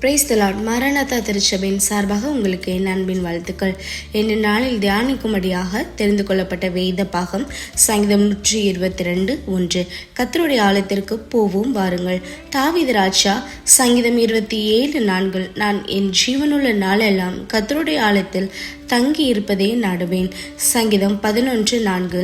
Praise the Lord. மரணதா திருச்சபையின் சார்பாக உங்களுக்கு என் அன்பின் வாழ்த்துக்கள். இன்று நாளில் தியானிக்கும்படியாக தெரிந்து கொள்ளப்பட்ட வேத பாகம் சங்கீதம் 122:1. கர்த்தருடைய ஆலயத்திற்கு போவோம் வாருங்கள். தாவீது ராஜா சங்கீதம் 27:4. நான் என் ஜீவனுள்ள நாளெல்லாம் கர்த்தருடைய ஆலயத்தில் தங்கி இருப்பதே நாடுவேன். சங்கீதம் 11:4.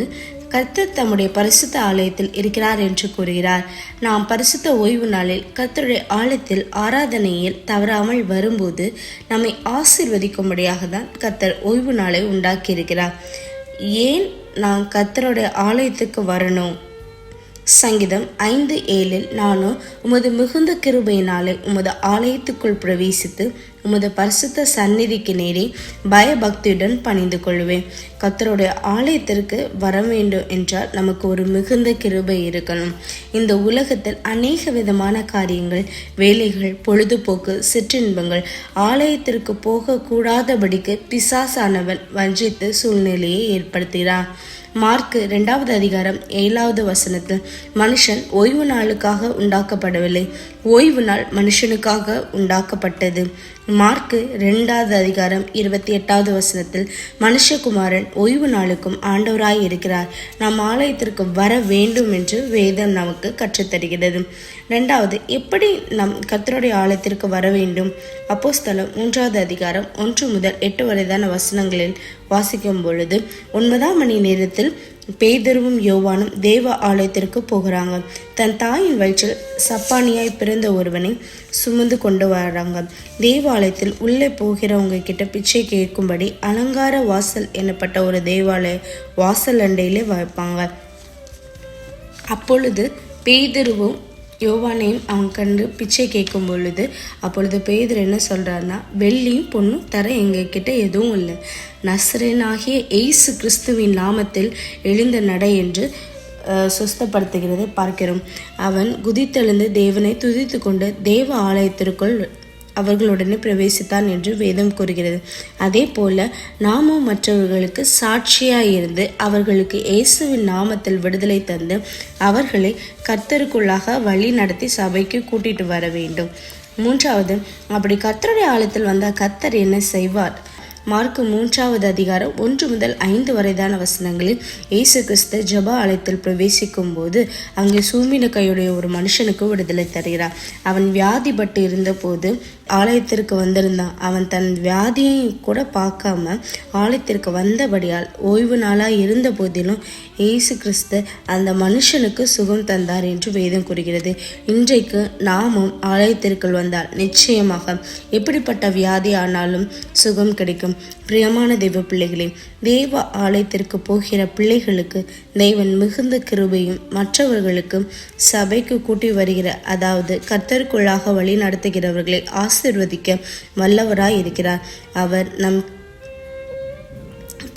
கர்த்தர் தம்முடைய பரிசுத்த ஆலயத்தில் இருக்கிறார் என்று கூறுகிறார். நாம் பரிசுத்த ஓய்வு நாளில் கர்த்தருடைய ஆலயத்தில் ஆராதனையில் தவறாமல் வரும்போது நம்மை ஆசீர்வதிக்கும்படியாக தான் கர்த்தர் ஓய்வு நாளை உண்டாக்கியிருக்கிறார். ஏன் நாம் கர்த்தருடைய ஆலயத்துக்கு வரணும்? சங்கீதம் 5:7. நானும் உமது மிகுந்த கிருபையினாலே உமது ஆலயத்துக்குள் பிரவேசித்து உமது பரிசுத்த சந்நிதிக்கு நேரே பயபக்தியுடன் பணிந்து கொள்வேன். கர்த்தருடைய ஆலயத்திற்கு வர வேண்டும் என்றால் நமக்கு ஒரு மிகுந்த கிருபை இருக்கணும். இந்த உலகத்தில் அநேக விதமான காரியங்கள், வேலைகள், பொழுதுபோக்கு, சிற்றின்பங்கள் ஆலயத்திற்கு போகக்கூடாதபடிக்கு பிசாசானவன் வஞ்சித்து சூழ்நிலையை ஏற்படுத்துகிறான். மார்க்கு 2:7 மனுஷன் ஓய்வு நாளுக்காக உண்டாக்கப்படவில்லை, ஓய்வு நாள் மனுஷனுக்காக உண்டாக்கப்பட்டது. மார்க்கு 2:28 மனுஷகுமாரன் ஓய்வு நாளுக்கும் ஆண்டவராய் இருக்கிறார். நாம் ஆலயத்திற்கு வர வேண்டும் என்று வேதம் நமக்கு கற்றுத்தருகிறது. 2. எப்படி நம் கர்த்தருடைய ஆலயத்திற்கு வர வேண்டும்? அப்போஸ்தலர் 3:1-8 வாசிக்கும் பொழுது 9ஆம் மணி நேரத்தில் பேதுருவும் யோவானும் தேவ ஆலயத்திற்கு போகிறாங்க. தன் தாயின் வயிற்றில் சப்பானியாய் பிறந்த ஒருவனை சுமந்து கொண்டு வர்றாங்க. தேவாலயத்தில் உள்ளே போகிறவங்க கிட்ட பிச்சை கேட்கும்படி அலங்கார வாசல் எனப்பட்ட ஒரு தேவாலய வாசல் அண்டையிலே வைப்பாங்க. அப்பொழுது பேதுருவும் யோவானையும் அவன் கண்டு பிச்சை கேட்கும் பொழுது அப்பொழுது பேதுரு என்ன சொல்றாருன்னா, வெள்ளியும் பொண்ணும் தர எங்ககிட்ட எதுவும் இல்லை, நசரேயனாகிய இயேசு கிறிஸ்துவின் நாமத்தில் எழுந்த நடை என்று சுஸ்தப்படுத்துகிறதை பார்க்கிறோம். அவன் குதித்தெழுந்து தேவனை துதித்து கொண்டு தேவ ஆலயத்திற்குள் அவர்களுடனே பிரவேசித்தான் என்று வேதம் கூறுகிறது. அதே போல நாமும் மற்றவர்களுக்கு சாட்சியாயிருந்து அவர்களுக்கு இயேசுவின் நாமத்தில் விடுதலை தந்து அவர்களை கர்த்தருக்குள்ளாக வழி நடத்தி சபைக்கு கூட்டிட்டு வர வேண்டும். 3. அப்படி கர்த்தருடைய ஆலயத்தில் வந்தால் கர்த்தர் என்ன செய்வார்? மார்க்கு 3:1-5 இயேசு கிறிஸ்து ஜெப ஆலயத்தில் பிரவேசிக்கும் போது அங்கே சூம்பின கையுடைய ஒரு மனுஷனுக்கு விடுதலை தருகிறார். அவன் வியாதிப்பட்டு இருந்த போது ஆலயத்திற்கு வந்திருந்தான். அவன் தன் வியாதியை கூட பார்க்காம ஆலயத்திற்கு வந்தபடியால் ஓய்வு நாளாய் இருந்த போதிலும் இயேசு கிறிஸ்து அந்த மனுஷனுக்கு சுகம் தந்தார் என்று வேதம் கூறுகிறது. இன்றைக்கு நாமும் ஆலயத்திற்குள் வந்தால் நிச்சயமாக எப்படிப்பட்ட வியாதி ஆனாலும் சுகம் கிடைக்கும். பிரியமான தெய்வ பிள்ளைகளே, தேவ ஆலயத்திற்கு போகிற பிள்ளைகளுக்கு தெய்வன் மிகுந்த கிருபையும் மற்றவர்களுக்கு சபைக்கு கூட்டி வருகிற, அதாவது கர்த்தருக்குள்ளாக வழி நடத்துகிறவர்களை ஆசீர்வதிக்க வல்லவராய் இருக்கிறார். அவர் நம்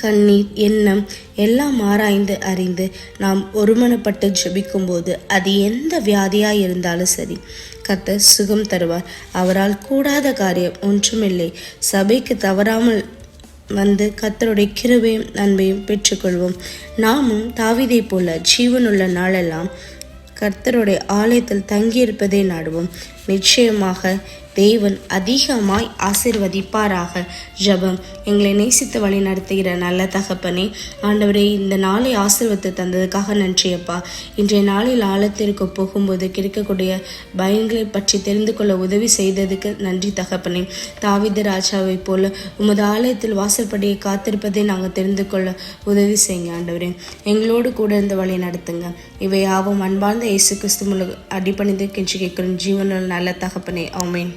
கண்ணீர், எண்ணம் எல்லாம் ஆராய்ந்து அறிந்து நாம் ஒருமனப்பட்டு ஜெபிக்கும் போது அது எந்த வியாதியாய் இருந்தாலும் சரி கர்த்தர் சுகம் தருவார். அவரால் கூடாத காரியம் ஒன்றுமில்லை. சபைக்கு தவறாமல் வந்து கர்த்தருடைய கிருபையும் அன்பையும் பெற்றுக்கொள்வோம். நாமும் தாவீதை போல ஜீவனுள்ள நாளெல்லாம் கர்த்தருடைய ஆலயத்தில் தங்கியிருப்பதை நாடுவோம். நிச்சயமாக தேவன் அதிகமாய் ஆசீர்வதிப்பாராக. ஜெபம். எங்களை நேசித்து வழி நடத்துகிற நல்ல தகப்பனே, ஆண்டவரே, இந்த நாளை ஆசீர்வதித்து தந்ததுக்காக நன்றியப்பா. இன்றைய நாளில் ஆலயத்திற்கு போகும்போது கிடைக்கக்கூடிய பயங்களை பற்றி தெரிந்து கொள்ள உதவி செய்ததுக்கு நன்றி தகப்பனே. தாவீது ராஜாவை போல உமது ஆலயத்தில் வாசற்படியை காத்திருப்பதை நாங்கள் தெரிந்து கொள்ள உதவி செய்யுங்க ஆண்டவரே. எங்களோடு கூட இருந்து வழி நடத்துங்க. இவை யாவும் அன்பார்ந்த இயேசு கிறிஸ்து மூலம் அடிபணிந்து கெஞ்சி கேட்கிறோம் ஜீவனில் நல்ல தகப்பனே. ஆமென்.